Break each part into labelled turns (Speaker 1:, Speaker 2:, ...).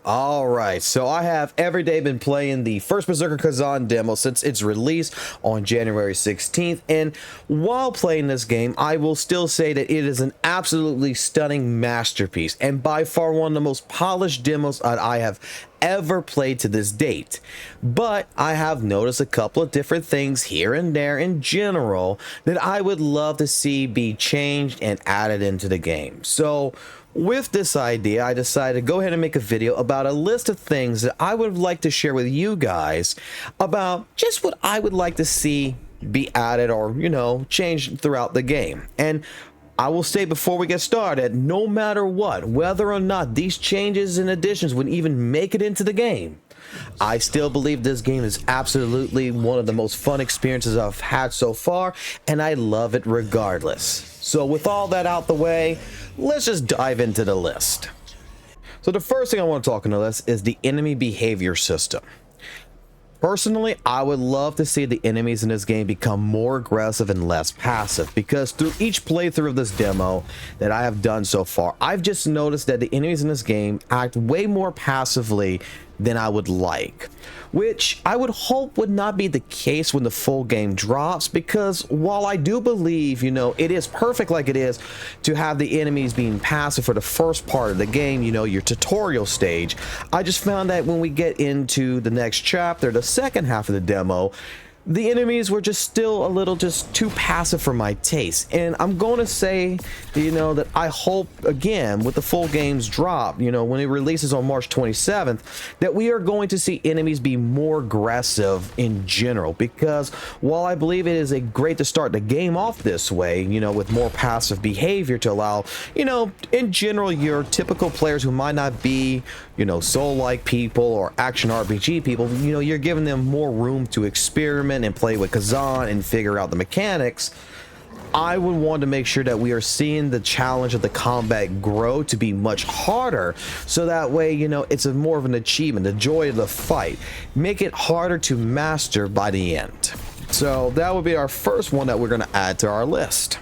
Speaker 1: All right, so I have every day been playing the First Berserker Khazan demo since its release on January 16th, and while playing this game, I will still say that it is an absolutely stunning masterpiece, and by far one of the most polished demos that I have ever played to this date. But I have noticed a couple of different things here and there in general that I would love to see be changed and added into the game. So with this idea, I decided to go ahead and make a video about a list of things that I would like to share with you guys about just what I would like to see be added or, changed throughout the game. And I will say before we get started, no matter what, whether or not these changes and additions would even make it into the game, I still believe this game is absolutely one of the most fun experiences I've had so far, and I love it regardless. So with all that out the way, let's just dive into the list. So the first thing I want to talk on the list is the enemy behavior system. Personally, I would love to see the enemies in this game become more aggressive and less passive, because through each playthrough of this demo that I have done so far, I've just noticed that the enemies in this game act way more passively than I would like, which I would hope would not be the case when the full game drops, because while I do believe, it is perfect like it is to have the enemies being passive for the first part of the game, your tutorial stage, I just found that when we get into the next chapter, the second half of the demo, the enemies were just still a little just too passive for my taste. And I'm going to say, that I hope, again, with the full game's drop, when it releases on March 27th, that we are going to see enemies be more aggressive in general. Because while I believe it is great to start the game off this way, with more passive behavior to allow, in general, your typical players who might not be, soul-like people or action RPG people, you're giving them more room to experiment and play with Khazan and figure out the mechanics. I would want to make sure that we are seeing the challenge of the combat grow to be much harder, so that way, it's more of an achievement, the joy of the fight. Make it harder to master by the end. So that would be our first one that we're going to add to our list.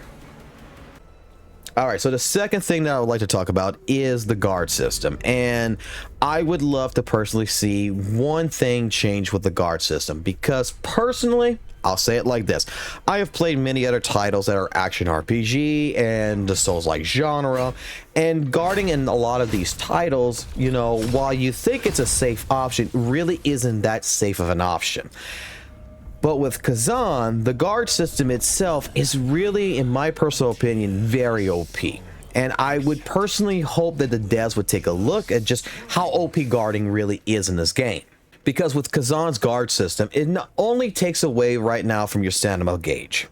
Speaker 1: All right, so the second thing that I would like to talk about is the guard system, and I would love to personally see one thing change with the guard system, because personally, I'll say it like this: I have played many other titles that are action RPG and the Souls-like genre, and guarding in a lot of these titles, while you think it's a safe option, really isn't that safe of an option. But with Khazan, the guard system itself is really, in my personal opinion, very OP. And I would personally hope that the devs would take a look at just how OP guarding really is in this game. Because with Khazan's guard system, it not only takes away right now from your stamina gauge.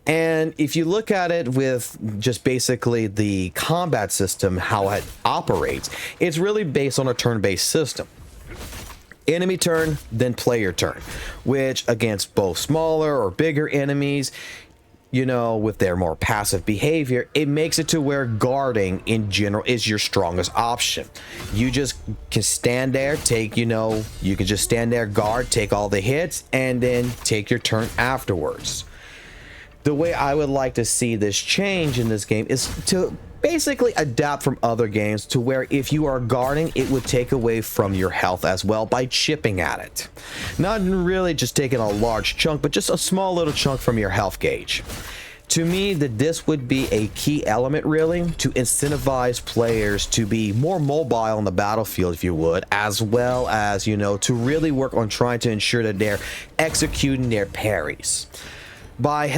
Speaker 1: And if you look at it with just basically the combat system, how it operates, it's really based on a turn-based system. Enemy turn, then player turn, which against both smaller or bigger enemies, with their more passive behavior, it makes it to where guarding in general is your strongest option. You just can stand there, you can just stand there, guard, take all the hits, and then take your turn afterwards. The way I would like to see this change in this game is to basically adapt from other games to where if you are guarding, it would take away from your health as well by chipping at it. Not really just taking a large chunk, but just a small little chunk from your health gauge. To me, this would be a key element really to incentivize players to be more mobile on the battlefield, if you would, as well as, to really work on trying to ensure that they're executing their parries. By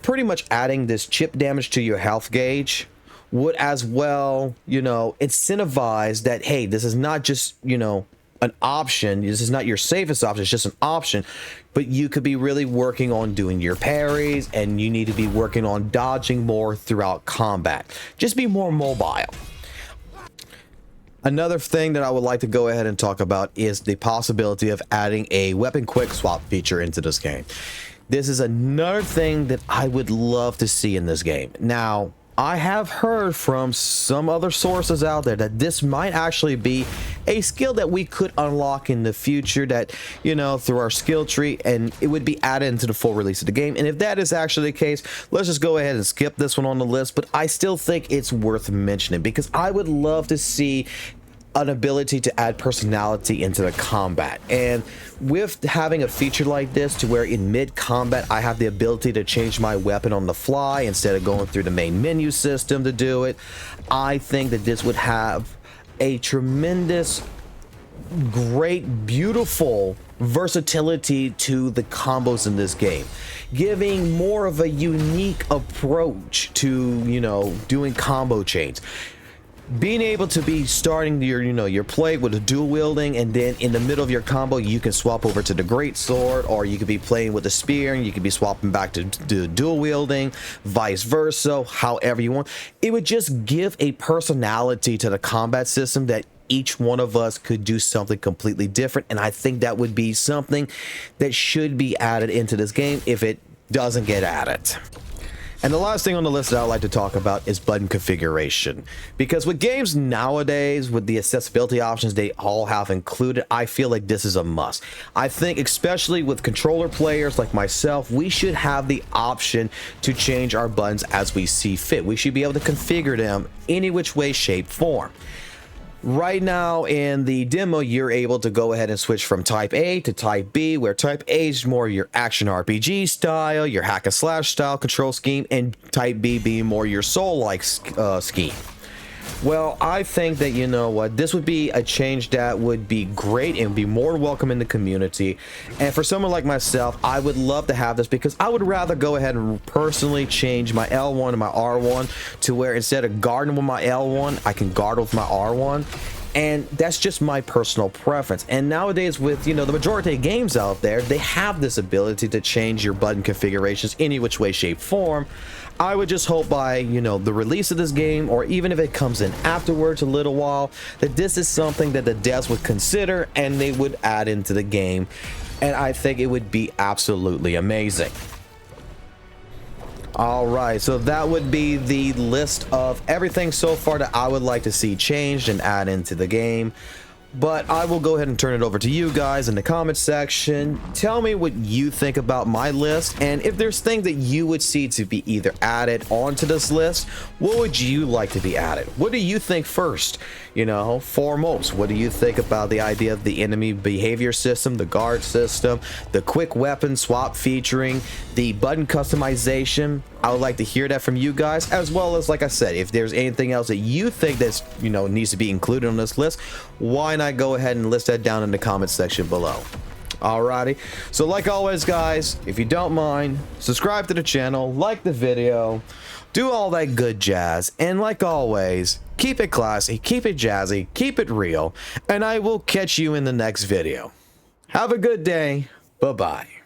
Speaker 1: pretty much adding this chip damage to your health gauge, would as well, incentivize that, hey, this is not just, an option. This is not your safest option. It's just an option, but you could be really working on doing your parries, and you need to be working on dodging more throughout combat. Just be more mobile. Another thing that I would like to go ahead and talk about is the possibility of adding a weapon quick swap feature into this game. This is another thing that I would love to see in this game. Now, I have heard from some other sources out there that this might actually be a skill that we could unlock in the future, that, through our skill tree, and it would be added into the full release of the game. And if that is actually the case, let's just go ahead and skip this one on the list, but I still think it's worth mentioning, because I would love to see an ability to add personality into the combat. And with having a feature like this to where in mid-combat I have the ability to change my weapon on the fly instead of going through the main menu system to do it, I think that this would have a tremendous, great, beautiful versatility to the combos in this game, giving more of a unique approach to, you know, doing combo chains. Being able to be starting your, you know, your play with a dual wielding, and then in the middle of your combo you can swap over to the great sword, or you could be playing with the spear and you could be swapping back to dual wielding, vice versa, however you want. It would just give a personality to the combat system that each one of us could do something completely different, and I think that would be something that should be added into this game if it doesn't get added. And the last thing on the list that I'd like to talk about is button configuration. Because with games nowadays, with the accessibility options they all have included, I feel like this is a must. I think especially with controller players like myself, we should have the option to change our buttons as we see fit. We should be able to configure them any which way, shape, form. Right now in the demo, you're able to go ahead and switch from type A to type B, where type A is more your action RPG style, your hack and slash style control scheme, and type B being more your soul-like scheme. Well, I think that, you know what, this would be a change that would be great and be more welcome in the community. And for someone like myself, I would love to have this, because I would rather go ahead and personally change my L1 and my R1 to where instead of guarding with my L1, I can guard with my R1. And that's just my personal preference. And nowadays, with, you know, the majority of games out there, they have this ability to change your button configurations any which way, shape, form. I would just hope by, you know, the release of this game, or even if it comes in afterwards a little while, that this is something that the devs would consider and they would add into the game. And I think it would be absolutely amazing. Alright, so that would be the list of everything so far that I would like to see changed and add into the game. But I will go ahead and turn it over to you guys in the comment section. Tell me what you think about my list, and if there's things that you would see to be either added onto this list, what would you like to be added? What do you think first? You know, foremost, what do you think about the idea of the enemy behavior system, the guard system, the quick weapon swap featuring, the button customization? I would like to hear that from you guys, as well as, like I said, if there's anything else that you think that's, you know, needs to be included on this list, why not go ahead and list that down in the comment section below. Alrighty, so like always guys, if you don't mind, subscribe to the channel, like the video, do all that good jazz, and like always, keep it classy, keep it jazzy, keep it real, and I will catch you in the next video. Have a good day. Bye-bye.